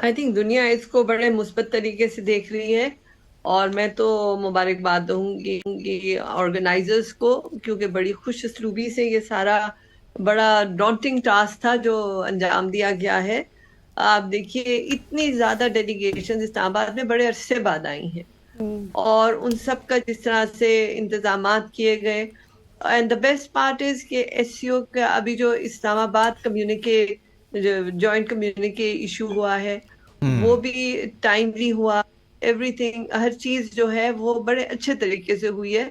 I think दुनिया इसको बड़े मुस्बत तरीके से देख रही है। और मैं तो मुबारकबाद दूंगी ऑर्गेनाइजर्स को, क्योंकि बड़ी खुश उसलूबी से ये सारा बड़ा डॉन्टिंग टास्क था जो अंजाम दिया गया है। आप देखिए, इतनी ज्यादा डेलीगेशन इस्लामाबाद में बड़े अरसे बाद आई हैं, और उन सब का जिस तरह से इंतजामात किए गए। And the best part is कि एससीओ का अभी जो इस्लामाबाद कम्युनिके, जॉइंट कम्युनिके इशू हुआ है, वो हम्म। भी टाइमली हुआ। एवरीथिंग, हर चीज जो है वो बड़े अच्छे तरीके से हुई है।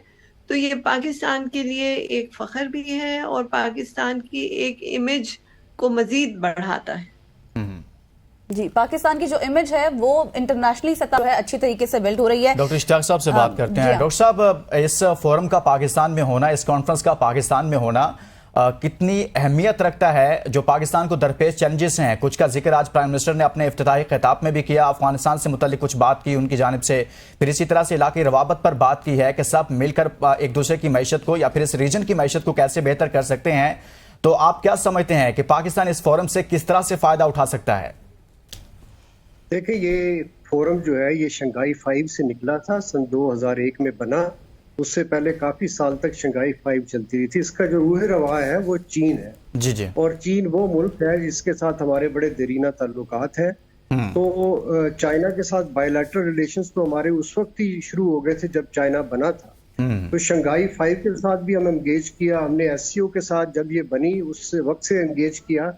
तो ये पाकिस्तान के लिए एक फख्र भी है, और पाकिस्तान की एक इमेज को मजीद बढ़ाता है। हम्म। जी, पाकिस्तान की जो इमेज है वो इंटरनेशनली सतह पर है, अच्छी तरीके से बिल्ड हो रही है। डॉक्टर इश्तियाक साहब से बात करते जी हैं। हाँ। डॉक्टर साहब, इस फोरम का पाकिस्तान में होना, इस कॉन्फ्रेंस का पाकिस्तान में होना कितनी अहमियत रखता है? जो पाकिस्तान को दरपेश चैलेंजेस हैं, कुछ का जिक्र आज प्राइम मिनिस्टर ने अपने इफ्तिताही खिताब में भी किया, अफगानिस्तान से मुतल्लिक कुछ बात की उनकी जानिब से, फिर इसी तरह से इलाके रवाबत पर बात की है कि सब मिलकर एक दूसरे की मैशत को या फिर इस रीजन की मैशत को कैसे बेहतर कर सकते हैं। तो आप क्या समझते हैं कि पाकिस्तान इस फोरम से किस तरह से फायदा उठा सकता है? देखिए, ये फोरम जो है ये शंघाई 5 से निकला था, सन 2001 में बना। उससे पहले काफी साल तक शंघाई 5 चलती रही थी। इसका जो रूह रवा है वो चीन है। जी जी। और चीन वो मुल्क है जिसके साथ हमारे बड़े देरीना ताल्लुकात हैं। तो चाइना के साथ बायलैटरल रिलेशंस तो हमारे उस वक्त ही शुरू हो गए थे जब चाइना बना था। तो शंघाई 5 के साथ भी हम एंगेज किया, हमने एससीओ के साथ जब ये बनी उस वक्त से एंगेज किया,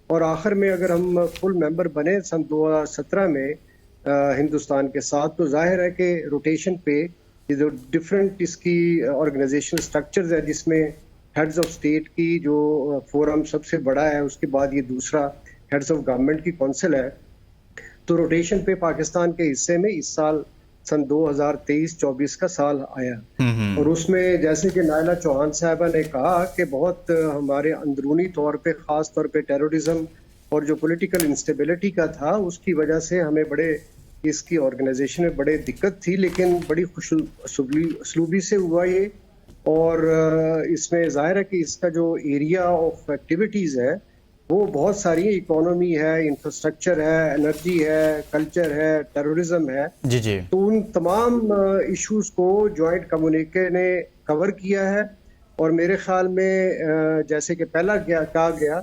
और आखिर में अगर हम फुल मेंबर बने सन 2017 में हिंदुस्तान के साथ, तो जाहिर है कि रोटेशन पे ये जो डिफरेंट इसकी ऑर्गेनाइजेशन स्ट्रक्चर्स है, जिसमें हेड्स ऑफ स्टेट की जो फोरम सबसे बड़ा है, उसके बाद ये दूसरा हेड्स ऑफ गवर्नमेंट की काउंसिल है। तो रोटेशन पे पाकिस्तान के हिस्से में इस साल सन 2023-24 का साल आया। और उसमें जैसे कि नायला चौहान साहबा ने कहा कि बहुत हमारे अंदरूनी तौर पे, खास तौर पे टेररिज्म और जो पॉलिटिकल इंस्टेबिलिटी का था, उसकी वजह से हमें बड़े इसकी ऑर्गेनाइजेशन में बड़े दिक्कत थी, लेकिन बड़ी खुश उसलूबी से हुआ ये। और इसमें जाहिर है कि इसका जो एरिया ऑफ एक्टिविटीज है वो बहुत सारी, इकोनॉमी है, इंफ्रास्ट्रक्चर है, एनर्जी है, कल्चर है, टेररिज्म है। जी जी। तो उन तमाम इश्यूज को जॉइंट कम्युनिके ने कवर किया है। और मेरे ख्याल में जैसे कि पहला कहा गया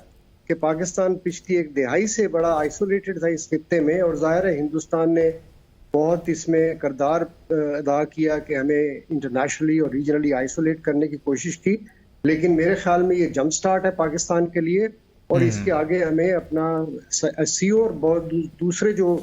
कि पाकिस्तान पिछली एक दिहाई से बड़ा आइसोलेटेड था इस खित्ते में, और जाहिर है हिंदुस्तान ने बहुत इसमें किरदार अदा किया कि हमें इंटरनेशनली और रीजनली आइसोलेट करने की कोशिश की। लेकिन मेरे ख्याल में ये जंप स्टार्ट है पाकिस्तान के लिए, और इसके आगे हमें अपना एससीओ और बहुत दूसरे जो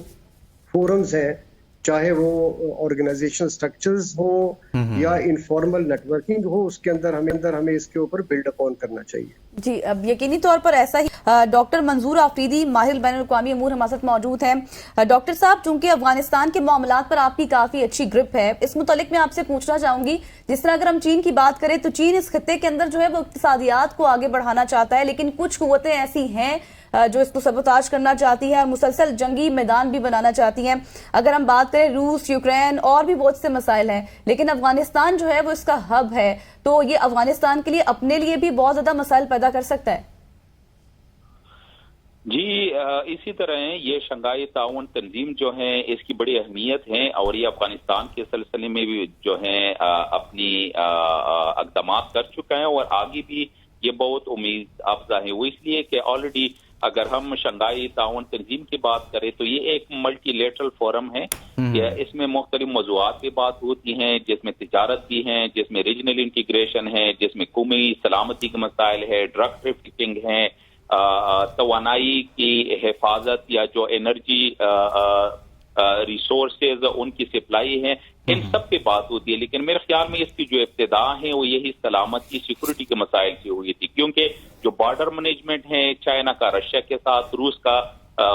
फोरम्स हैं, चाहे वो ऑर्गेनाइजेशन स्ट्रक्चर्स हो या इनफॉर्मल नेटवर्किंग हो, उसके अंदर हमें इसके ऊपर बिल्ड अपॉन करना चाहिए। जी, अब यकीनी तौर पर ऐसा ही। डॉक्टर मंजूर आफरीदी, माहिर बैनुल-अक़वामी अमूर, हमारे साथ मौजूद हैं। डॉक्टर साहब, चूंकि अफगानिस्तान के मामलात पर आपकी काफी अच्छी ग्रिप है, इस मुतालिक मैं आपसे पूछना चाहूंगी, जिस तरह अगर हम चीन की बात करें तो चीन इस खत्ते के अंदर जो है वो इक्तिसादियात को आगे बढ़ाना चाहता है, लेकिन कुछ कुव्वतें ऐसी हैं जो इसको सबोताज करना चाहती है और मुसलसल जंगी मैदान भी बनाना चाहती हैं। अगर हम बात करें रूस, यूक्रेन और भी बहुत से मसाइल हैं, लेकिन अफगानिस्तान जो है वो इसका हब है। तो ये अफगानिस्तान के लिए अपने लिए भी बहुत ज्यादा मसाइल पैदा कर सकता है। जी, इसी तरह ये शंघाई ताउन तंजीम जो है इसकी बड़ी अहमियत है, और ये अफगानिस्तान के सिलसिले में भी जो है अपनी इक़दामात कर चुका है, और आगे भी ये बहुत उम्मीद अफजा है। वो इसलिए कि ऑलरेडी अगर हम शंघाई ताउन तंजीम की बात करें तो ये एक मल्टीलेटरल फोरम है। इसमें मुख्तलिफ मौज़ूआत पे बात होती हैं, जिसमें तिजारत भी है, जिसमें रीजनल इंटीग्रेशन है, जिसमें कौमी सलामती के मसाइल है, ड्रग ट्रैफिकिंग है, तवानाई की हिफाजत या जो एनर्जी रिसोर्सेज उनकी सप्लाई है, इन सब पे बात होती है। लेकिन मेरे ख्याल में इसकी जो इब्तिदा है वो यही सलामती, सिक्योरिटी के मसाइल से हुई थी, क्योंकि जो बॉर्डर मैनेजमेंट है चाइना का रशिया के साथ, रूस का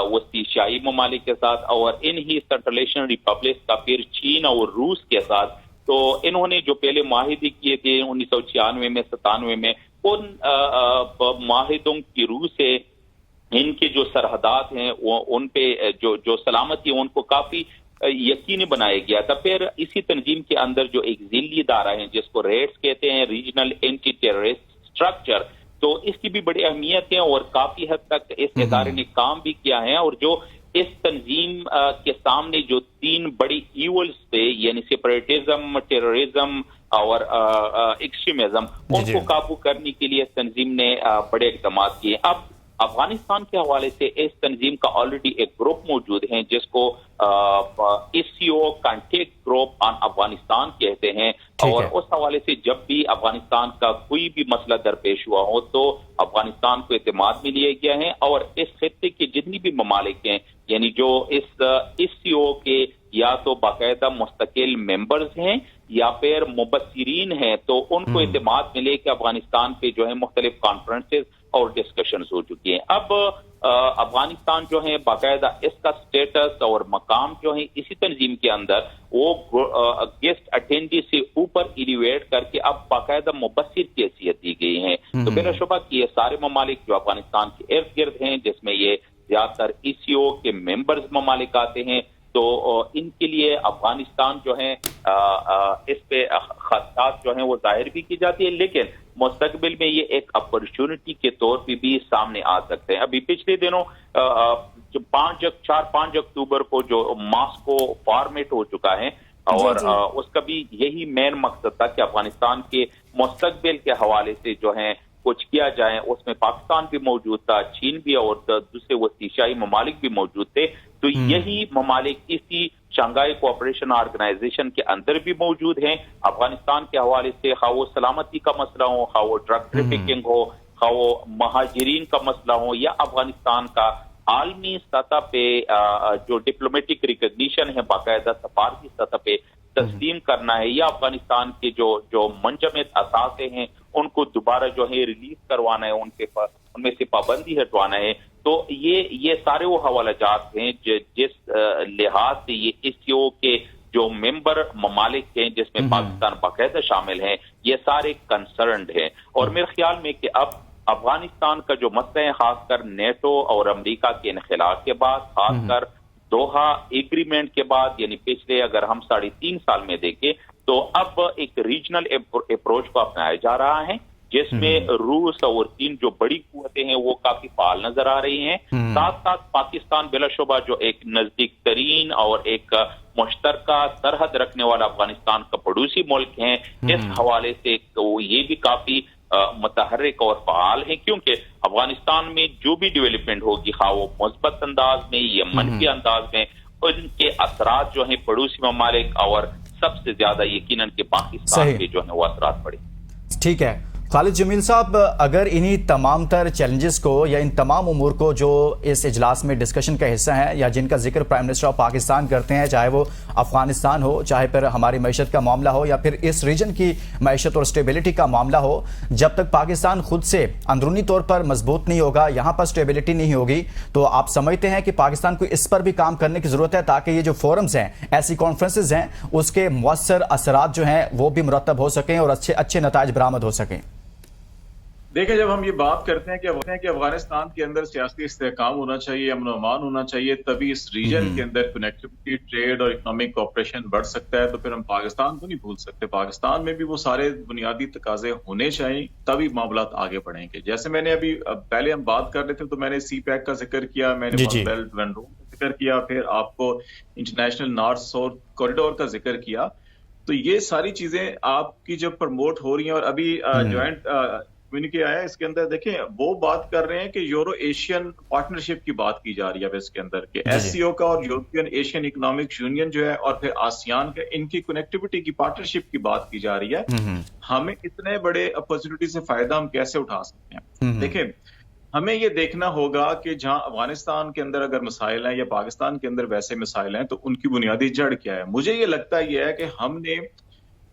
वस्ती एशियाई ममालिक के साथ, और इन ही सेंट्रल एशियन रिपब्लिक का फिर चीन और रूस के साथ, तो इन्होंने जो पहले माहिदे किए थे 1996 में, 97 में, उन माहिदों की रूह से इनके जो सरहदात हैं वो उन पे जो सलामती है उनको काफी यकीनी बनाया गया था। फिर इसी तंजीम के अंदर जो एक ज़िली इदारा है जिसको रेड्स कहते हैं, रीजनल एंटी टेररिस्ट स्ट्रक्चर, तो इसकी भी बड़ी अहमियत है और काफी हद तक इस इदारे ने काम भी किया है। और जो इस तंजीम के सामने जो 3 बड़ी ईवल्स थे, यानी सेपरेटिज्म, टेररिज्म और एक्सट्रीमिज्म, उनको काबू करने के लिए तंजीम ने बड़े इक़दाम किए। अब अफगानिस्तान के हवाले से इस तंजीम का ऑलरेडी एक ग्रुप मौजूद है जिसको SCO contact group on Afghanistan कहते हैं, और उस हवाले से जब भी अफगानिस्तान का कोई भी मसला दरपेश हुआ हो तो अफगानिस्तान को एतमाद में लिया गया है, और इस खित्ते के जितनी भी ममालिक हैं, यानी जो इस SCO के या तो बाकायदा मुस्तकिल मेंबर्स हैं या फिर मुबस्सिरीन हैं, तो उनको एतमाद में लेके अफगानिस्तान पे जो है मुख्तलिफ कॉन्फ्रेंसेस और डिस्कशंस हो चुकी हैं। अब अफगानिस्तान जो है बाकायदा इसका स्टेटस और मकाम जो है इसी तंजीम के अंदर वो गेस्ट अटेंडी से ऊपर एलिवेट करके अब बाकायदा मुबस्सिर की हैसियत दी गई है। तो बिलाशुबा कि ये सारे ममालिक जो अफगानिस्तान के इर्द गिर्द हैं, जिसमें ये ज्यादातर SCO के मेंबर्स ममालिक आते हैं, तो इनके लिए अफगानिस्तान जो है इस पे खदशात जो है वो जाहिर भी की जाती है, लेकिन मुस्तकबिल में ये एक अपॉर्चुनिटी के तौर पे भी सामने आ सकते हैं। अभी पिछले दिनों जो 5 अक्टूबर को जो मॉस्को फॉर्मेट हो चुका है, और उसका भी यही मेन मकसद था कि अफगानिस्तान के मुस्तकबिल के हवाले से जो है कुछ किया जाए। उसमें पाकिस्तान भी मौजूद था, चीन भी और दूसरे वसी एशियाई ममालिक भी मौजूद थे। तो यही ममालिक इसी शंघाई कोऑपरेशन ऑर्गेनाइजेशन के अंदर भी मौजूद हैं। अफगानिस्तान के हवाले से खा वो सलामती का मसला हो, खा वो ड्रग ट्रैफिकिंग हो, खा वो महाजिरीन का मसला हो, या अफगानिस्तान का आलमी सतह पे जो डिप्लोमेटिक रिकग्निशन है बाकायदा सफारती सतह पे तस्लीम करना है, या अफगानिस्तान के जो मुंजमद असासे हैं उनको दोबारा जो है रिलीज करवाना है, उनमें से पाबंदी हटवाना है। तो ये सारे वो हवालाजात हैं जिस लिहाज से ये SCO के जो मेंबर ममालिक हैं, जिसमें पाकिस्तान बाकायदा शामिल हैं, ये सारे कंसर्न्ड हैं। और मेरे ख्याल में कि अब अफगानिस्तान का जो मसला है, खासकर नेटो और अमेरिका के इनखिलाफ के बाद, खासकर दोहा एग्रीमेंट के बाद, यानी पिछले अगर हम 3.5 साल में देखें तो अब एक रीजनल अप्रोच को अपनाया जा रहा है, जिसमें रूस और चीन जो बड़ी कुव्वतें हैं वो काफी फाल नजर आ रही हैं। साथ साथ पाकिस्तान बिलाशुबा जो एक नजदीक तरीन और एक मुश्तरका सरहद रखने वाला अफगानिस्तान का पड़ोसी मुल्क है, इस हवाले से तो ये भी काफी मुतहर्रिक और फाल है, क्योंकि अफगानिस्तान में जो भी डेवलपमेंट होगी, खा वो मुस्बत अंदाज में या मनफी अंदाज में, उनके असरात जो है पड़ोसी ममालिक और सबसे ज्यादा यकीनन के पाकिस्तान के जो है वो असरात पड़े। ठीक है खालिद जमील साहब, अगर इन्हीं तमाम तर चैलेंजेस को या इन तमाम उमूर को जो इस इजलास में डिस्कशन का हिस्सा है या जिनका जिक्र प्राइम मिनिस्टर ऑफ पाकिस्तान करते हैं, चाहे वो अफगानिस्तान हो, चाहे फिर हमारी मईशत का मामला हो या फिर इस रीजन की मईशत और स्टेबिलिटी का मामला हो, जब तक पाकिस्तान खुद से अंदरूनी तौर पर मजबूत नहीं होगा, यहाँ पर स्टेबिलिटी नहीं होगी, तो आप समझते हैं कि पाकिस्तान को इस पर भी काम करने की जरूरत है ताकि ये जो फोरम्स हैं, ऐसी कॉन्फ्रेंसेज हैं, उसके मौसर असरात जो हैं वो भी मुरतब हो सकें और अच्छे नताइज बरामद हो सकें। देखिए, जब हम ये बात करते हैं कि अफगानिस्तान के अंदर सियासी इस्तेहकाम होना चाहिए, अमन और अमान होना चाहिए, तभी इस रीजन के अंदर कनेक्टिविटी, ट्रेड और इकोनॉमिक कोऑपरेशन बढ़ सकता है, तो फिर हम पाकिस्तान को नहीं भूल सकते। पाकिस्तान में भी वो सारे बुनियादी तकाजे होने चाहिए, तभी मामला आगे बढ़ेंगे। जैसे मैंने अभी पहले हम बात कर रहे थे तो मैंने CPEC का जिक्र किया, मैंने वन बेल्ट वन रोड का जिक्र किया, फिर आपको इंटरनेशनल नॉर्थ साउथ कॉरिडोर का जिक्र किया। तो ये सारी चीजें आपकी जब प्रमोट हो रही हैं, और अभी ज्वाइंट कम्युनिके आया है, इसके अंदर देखें वो बात कर रहे हैं कि यूरो एशियन पार्टनरशिप की बात की जा रही है इसके अंदर के SCO का और यूरोपियन एशियन इकोनॉमिक यूनियन जो है और फिर आसियान का, इनकी कनेक्टिविटी की पार्टनरशिप की बात की जा रही है। हमें इतने बड़े अपॉर्चुनिटी से फायदा हम कैसे उठा सकते हैं? देखें, हमें ये देखना होगा कि जहां अफगानिस्तान के अंदर अगर मसाइल हैं या पाकिस्तान के अंदर वैसे मसाइल हैं, तो उनकी बुनियादी जड़ क्या है। मुझे ये लगता है कि हमने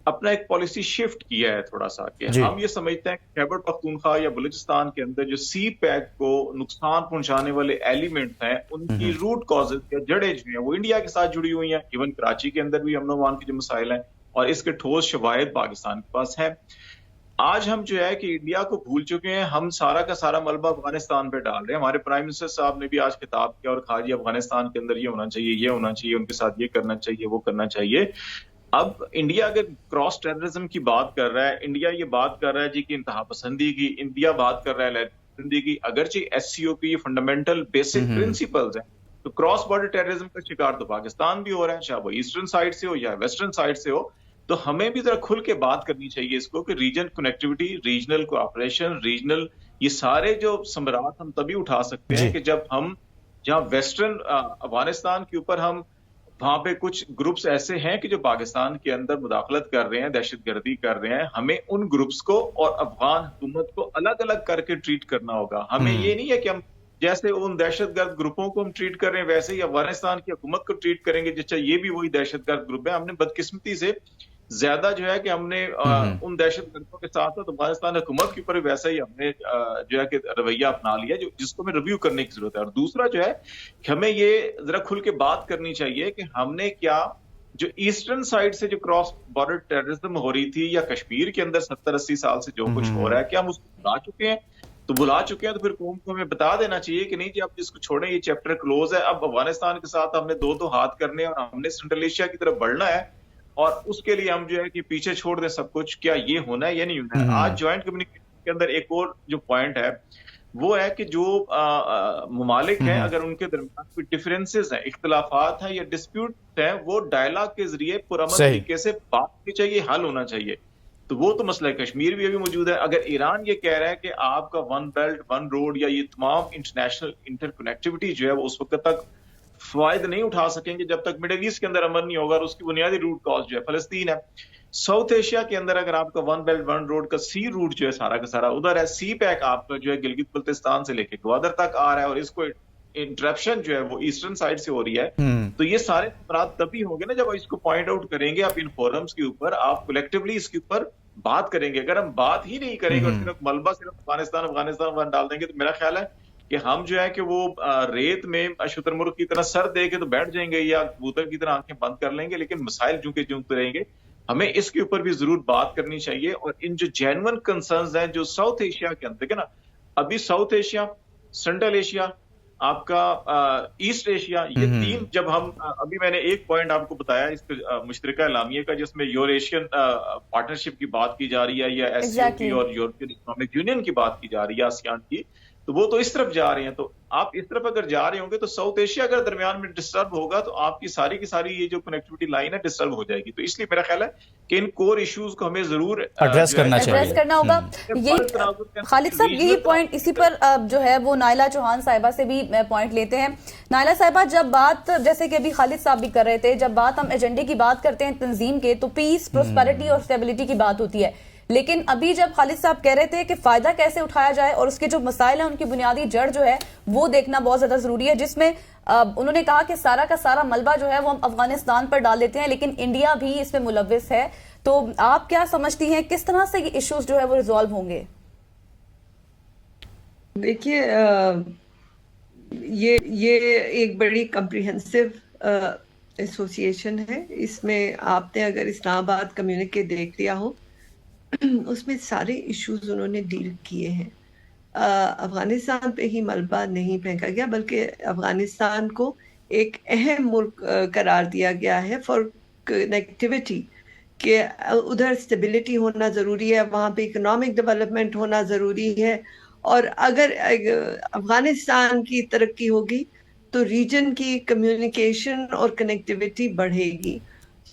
अपना एक पॉलिसी शिफ्ट किया है थोड़ा सा, कि हम ये समझते हैं कि खैबर पख्तूनख्वा या बलूचिस्तान के अंदर जो CPEC को नुकसान पहुंचाने वाले एलिमेंट्स हैं, उनकी रूट कॉजेज या जड़ें जो हैं वो इंडिया के साथ जुड़ी हुई हैं। इवन कराची के अंदर भी अमन अमान के जो मसाइल हैं और इसके ठोस शवाहिद पाकिस्तान के पास है। आज हम जो है कि इंडिया को भूल चुके हैं, हम सारा का सारा मलबा अफगानिस्तान पे डाल रहे हैं। हमारे प्राइम मिनिस्टर साहब ने भी आज खिताब किया और कहा जी अफगानिस्तान के अंदर ये होना चाहिए, ये होना चाहिए, उनके साथ ये करना चाहिए, वो करना चाहिए। अब इंडिया अगर क्रॉस टेररिज्म की बात कर रहा है, इंडिया ये बात कर रहा है जी कि इंतहा पसंदी की, इंडिया बात कर रहा है पसंदी की, अगरचे SCO की ये फंडामेंटल बेसिक प्रिंसिपल्स हैं, तो क्रॉस बॉर्डर टेररिज्म का शिकार तो पाकिस्तान भी हो रहा है, चाहे वो ईस्टर्न साइड से हो या वेस्टर्न साइड से हो। तो हमें भी जरा खुल के बात करनी चाहिए इसको कि region connectivity, regional cooperation, regional ये सारे जो समरात हम तभी उठा सकते हैं कि जब हम जहां वेस्टर्न अफगानिस्तान के ऊपर हम वहां पे कुछ ग्रुप्स ऐसे हैं कि जो पाकिस्तान के अंदर मुदाखलत कर रहे हैं, दहशतगर्दी कर रहे हैं, हमें उन ग्रुप्स को और अफगान हुकूमत को अलग अलग करके ट्रीट करना होगा। हमें ये नहीं है कि हम जैसे उन दहशतगर्द ग्रुपों को हम ट्रीट कर रहे हैं वैसे ही अफगानिस्तान की हुकूमत को ट्रीट करेंगे, जैसे ये भी वही दहशतगर्द ग्रुप है। हमने बदकिस्मती से ज्यादा जो है कि हमने उन दहशतगर्दों के साथ साथ अफगानिस्तान हुकूमत के ऊपर वैसा ही हमने जो है कि रवैया अपना लिया, जिसको हमें रिव्यू करने की जरूरत है। और दूसरा जो है कि हमें ये जरा खुल के बात करनी चाहिए कि हमने क्या जो ईस्टर्न साइड से जो क्रॉस बॉर्डर टेररिज्म हो रही थी या कश्मीर के अंदर 70-80 साल से जो कुछ हो रहा है, क्या हम उसको भुला चुके हैं? तो भुला चुके हैं तो फिर कौम को हमें बता देना चाहिए कि नहीं जी आप इसको छोड़ें, ये चैप्टर क्लोज है। अब अफगानिस्तान के साथ हमने दो हाथ करने और हमने सेंट्रल एशिया की तरफ बढ़ना है और उसके लिए हम जो है कि पीछे छोड़ दें सब कुछ। क्या ये होना है या नहीं होना है? आज ज्वाइंट कम्युनिकेशन के अंदर एक और जो पॉइंट है वो है कि जो ममालिक हैं अगर उनके दरमियान कोई डिफरेंसेस हैं, इख्तलाफात हैं या डिस्प्यूट हैं, वो डायलॉग के जरिए पुरअमन तरीके से बात की चाहिए, हल होना चाहिए। तो वो तो मसला कश्मीर भी अभी मौजूद है। अगर ईरान ये कह रहा है कि आपका वन बेल्ट वन रोड या ये तमाम इंटरनेशनल इंटरकनेक्टिविटी जो है वो उस वक्त तक फायदे नहीं उठा सकेंगे जब तक मिडिल ईस्ट के अंदर अमन नहीं होगा, और उसकी बुनियादी रूट कॉज जो है फलस्तीन है। साउथ एशिया के अंदर अगर आपका वन बेल्ट वन रोड का सी रूट जो है सारा का सारा उधर है, सी पैक आपका जो है गिलगित बल्तिस्तान से लेके ग्वादर तक आ रहा है और इसको इंटरप्शन जो है वो ईस्टर्न साइड से हो रही है। तो ये सारे अपराध तभी होंगे ना जब इसको पॉइंट आउट करेंगे आप इन फोरम्स के ऊपर, आप कलेक्टिवली इसके ऊपर बात करेंगे। अगर हम बात ही नहीं करेंगे और सिर्फ मलबा सिर्फ अफगानिस्तान डाल देंगे तो मेरा ख्याल है कि हम जो है कि वो रेत में शुतुरमुर्ग की तरह सर दे के तो बैठ जाएंगे या कबूतर की तरह आंखें बंद कर लेंगे, लेकिन मसाइल जूंकते रहेंगे। हमें इसके ऊपर भी जरूर बात करनी चाहिए। और इन जो जेन्युइन कंसर्न्स हैं जो साउथ एशिया के अंदर, ना अभी साउथ एशिया, सेंट्रल एशिया, आपका ईस्ट एशिया, ये तीन जब हम अभी मैंने एक पॉइंट आपको बताया इस मुश्तरका एलामिया का जिसमें यूरेशियन पार्टनरशिप की बात की जा रही है या एससीओ की और यूरोपियन इकोनॉमिक यूनियन की बात की जा रही है, आसियान की, तो वो तो इस तरफ जा रहे हैं। तो आप इस तरफ अगर जा रहे होंगे तो साउथ एशिया अगर दरमियान में डिस्टर्ब होगा तो आपकी सारी की सारी ये जो कनेक्टिविटी लाइन है डिस्टर्ब हो जाएगी। तो इसलिए मेरा ख्याल है कि इन कोर इश्यूज को हमें जरूर एड्रेस करना होगा। ये खालिद साहब यही पॉइंट इसी पर जो है वो नाइला चौहान साहिबा से भी पॉइंट लेते हैं। नाइला साहिबा, जब बात जैसे कि अभी खालिद साहब भी कर रहे थे, जब बात हम एजेंडे की बात करते हैं तंजीम के तो पीस, प्रोस्पेरिटी और स्टेबिलिटी की बात होती है। लेकिन अभी जब खालिद साहब कह रहे थे कि फायदा कैसे उठाया जाए और उसके जो मसाइल हैं उनकी बुनियादी जड़ जो है वो देखना बहुत ज्यादा जरूरी है, जिसमें उन्होंने कहा कि सारा का सारा मलबा जो है वो हम अफगानिस्तान पर डाल देते हैं लेकिन इंडिया भी इसमें मुलव्विस है। तो आप क्या समझती हैं किस तरह से ये इश्यूज जो है वो रिजॉल्व होंगे? देखिए, ये एक बड़ी कम्प्रिहेंसिव एसोसिएशन है। इसमें आपने अगर इस्लामाबाद कम्युनिके देख लिया हो उसमें सारे इश्यूज उन्होंने डील किए हैं। अफगानिस्तान पे ही मलबा नहीं फेंका गया बल्कि अफगानिस्तान को एक अहम मुल्क करार दिया गया है फॉर कनेक्टिविटी, कि उधर स्टेबिलिटी होना ज़रूरी है, वहाँ पे इकोनॉमिक डेवलपमेंट होना ज़रूरी है, और अगर अफगानिस्तान की तरक्की होगी तो रीजन की कम्युनिकेशन और कनेक्टिविटी बढ़ेगी।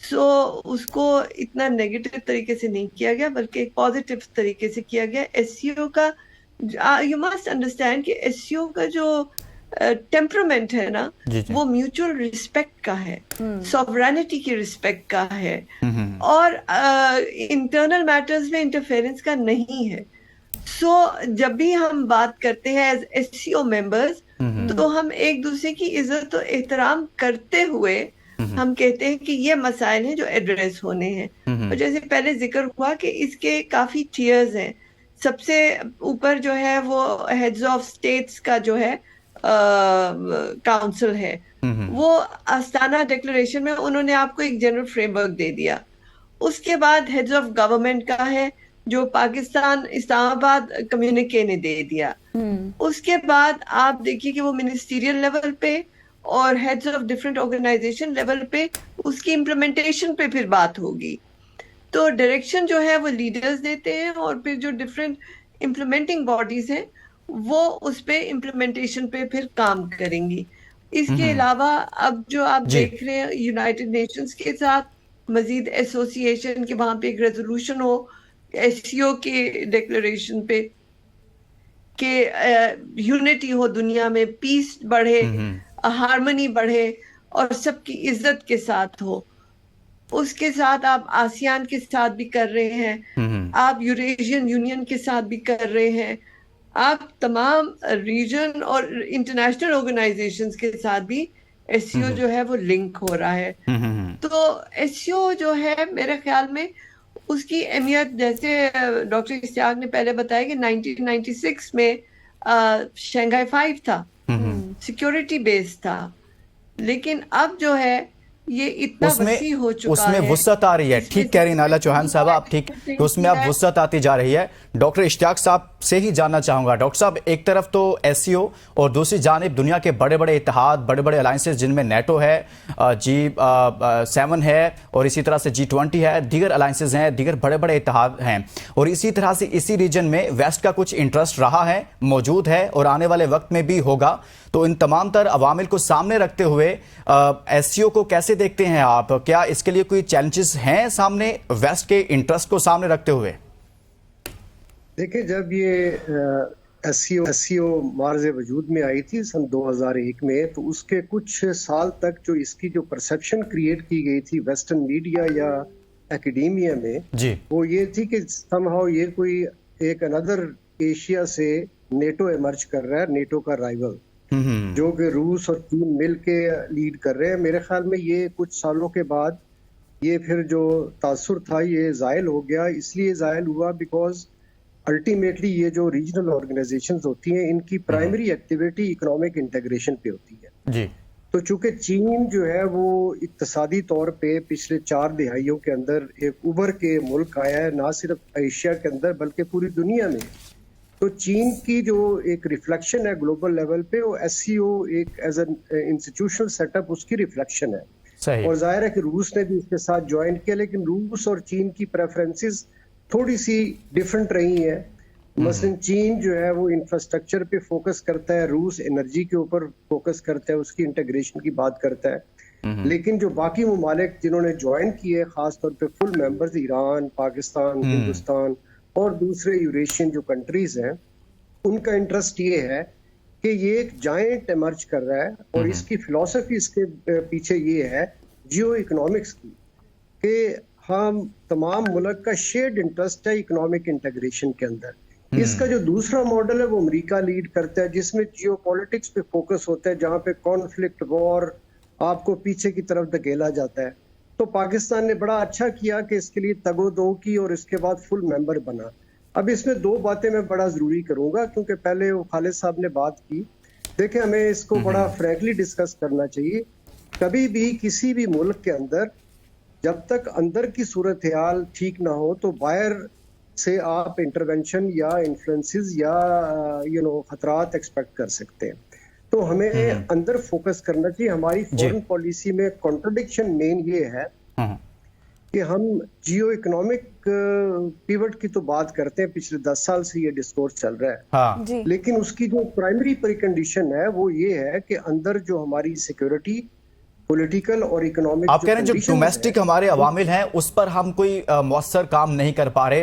उसको इतना नेगेटिव तरीके से नहीं किया गया बल्कि एक पॉजिटिव तरीके से किया गया। एससीओ का, यू मस्ट अंडरस्टैंड कि एससीओ का जो टेम्परामेंट है ना वो म्यूचुअल रिस्पेक्ट का है, सॉवरेनिटी की रिस्पेक्ट का है, और इंटरनल मैटर्स में इंटरफेरेंस का नहीं है। जब भी हम बात करते हैं एज एससीओ मेंबर्स तो हम एक दूसरे की इज्जत और एहतराम करते हुए हम कहते हैं कि ये मसाइल हैं जो एड्रेस होने हैं। और जैसे पहले जिक्र हुआ कि इसके काफी टियर्स हैं। सबसे ऊपर जो है वो हेड्स ऑफ स्टेट्स का जो है काउंसिल है, वो आस्ताना डिक्लेरेशन में उन्होंने आपको एक जनरल फ्रेमवर्क दे दिया। उसके बाद हेड्स ऑफ गवर्नमेंट का है जो पाकिस्तान इस्लामाबाद कम्युनिके ने दे दिया। उसके बाद आप देखिए कि वो मिनिस्टीरियल लेवल पे और heads of different organisation level पे उसकी इम्प्लीमेंटेशन पे फिर बात होगी। तो डायरेक्शन जो है वो लीडर्स देते हैं और फिर जो डिफरेंट इम्प्लीमेंटिंग बॉडीज हैं वो उस पे इम्प्लीमेंटेशन पे फिर काम करेंगी। इसके अलावा अब जो आप जी। देख रहे हैं यूनाइटेड नेशंस के साथ मजीद एसोसिएशन के, वहां पे एक रेजोल्यूशन हो एससीओ के डिक्लेरेशन पे कि यूनिटी हो दुनिया में, पीस बढ़े, हार्मनी बढ़े और सबकी इज्जत के साथ हो। उसके साथ आप आसियान के साथ भी कर रहे हैं, आप यूरेशियन यूनियन के साथ भी कर रहे हैं, आप तमाम रीजन और इंटरनेशनल ऑर्गेनाइजेशंस के साथ भी एससीओ जो है वो लिंक हो रहा है। तो एससीओ जो है मेरे ख्याल में उसकी अहमियत, जैसे डॉक्टर इश्तियाक ने पहले बताया कि 1996 में शंघाई 5 था, सिक्योरिटी बेस्ड था, लेकिन अब जो है ये इतना वसी हो चुका उसमें है, वुसअत आ रही है। ठीक कह रही नाला चौहान साहब, आप ठीक, उसमें अब वुसअत आती जा रही है। डॉक्टर इश्तियाक साहब से ही जानना चाहूंगा, डॉक्टर साहब एक तरफ तो एससीओ और दूसरी जानिब दुनिया के बड़े बड़े इत्तेहाद, बड़े बड़े अलायंसेस जिनमें नेटो है, G7 है और इसी तरह से G20 है, दीगर अलायंसेस हैं, दीगर बड़े बड़े इत्तेहाद हैं, और इसी तरह से इसी रीजन में वेस्ट का कुछ इंटरेस्ट रहा है, मौजूद है और आने वाले वक्त में भी होगा। तो इन तमाम तर अवामिल को सामने रखते हुए एससीओ को कैसे देखते हैं आप? क्या इसके लिए कोई चैलेंजेस हैं सामने वेस्ट के इंटरेस्ट को सामने रखते हुए? देखिए, जब ये एससीओ मार्ज वजूद में आई थी सन 2001 में, तो उसके कुछ साल तक जो इसकी जो परसेप्शन क्रिएट की गई थी वेस्टर्न मीडिया या एकेडेमिया में जी, वो ये थी कि समहाउ ये कोई एक अनदर एशिया से नेटो इमर्ज कर रहा है, नेटो का राइवल, जो कि रूस और चीन मिल के लीड कर रहे हैं। मेरे ख्याल में ये कुछ सालों के बाद ये फिर जो तासुर था ये जायल हो गया। इसलिए जायल हुआ बिकॉज अल्टीमेटली ये जो रीजनल ऑर्गेनाइजेशंस होती हैं इनकी प्राइमरी एक्टिविटी इकोनॉमिक इंटीग्रेशन पे होती है जी। तो चूंकि चीन जो है वो इक्तसादी तौर पे पिछले 4 दहाइयों के अंदर एक उभर के मुल्क आया है, ना सिर्फ एशिया के अंदर बल्कि पूरी दुनिया में। तो चीन की जो एक रिफ्लेक्शन है ग्लोबल लेवल पे, वो एससीओ एक एज एन इंस्टीट्यूशनल सेटअप उसकी रिफ्लेक्शन है। सही। और जाहिर है कि रूस ने भी इसके साथ ज्वाइन किया, लेकिन रूस और चीन की प्रेफरेंसेस थोड़ी सी डिफरेंट रही है। मसलन चीन जो है वो इंफ्रास्ट्रक्चर पे फोकस करता है, रूस एनर्जी के ऊपर फोकस करता है, उसकी इंटीग्रेशन की बात करता है। लेकिन जो बाकी ममालिक जिन्होंने ज्वाइन किए, खासतौर पे full members, Iran, Pakistan, Hindustan और दूसरे यूरेशियन जो कंट्रीज हैं, उनका इंटरेस्ट ये है कि ये एक जायंट इमर्ज कर रहा है और इसकी फिलॉसफी इसके पीछे ये है जियो इकोनॉमिक्स की, कि हम तमाम मुल्क का शेयर्ड इंटरेस्ट है इकोनॉमिक इंटीग्रेशन के अंदर। इसका जो दूसरा मॉडल है वो अमेरिका लीड करता है, जिसमें जियो पॉलिटिक्स पे फोकस होता है, जहाँ पे कॉन्फ्लिक्ट, वॉर आपको पीछे की तरफ धकेला जाता है। तो पाकिस्तान ने बड़ा अच्छा किया कि इसके लिए तगोदो की और इसके बाद फुल मेंबर बना। अब इसमें 2 बातें मैं बड़ा जरूरी करूंगा, क्योंकि पहले वो खालिद साहब ने बात की। देखिए, हमें इसको बड़ा फ्रैंकली डिस्कस करना चाहिए। कभी भी किसी भी मुल्क के अंदर जब तक अंदर की सूरत हाल ठीक ना हो तो बाहर से आप इंटरवेंशन या इन्फ्लुएंसेस या खतरात एक्सपेक्ट कर सकते हैं। तो हमें अंदर फोकस करना चाहिए। हमारी फॉरेन पॉलिसी में कॉन्ट्रडिक्शन मेन ये है कि हम जियो इकोनॉमिक पिवट की तो बात करते हैं, पिछले 10 साल से ये डिस्कोर्स चल रहा है। हाँ। लेकिन उसकी जो प्राइमरी प्रीकंडीशन है वो ये है कि अंदर जो हमारी सिक्योरिटी, पॉलिटिकल और इकोनॉमिक, आप कह रहे हैं जो डोमेस्टिक हमारे अवामिल हैं उस पर हम कोई मौसर काम नहीं कर पा रहे,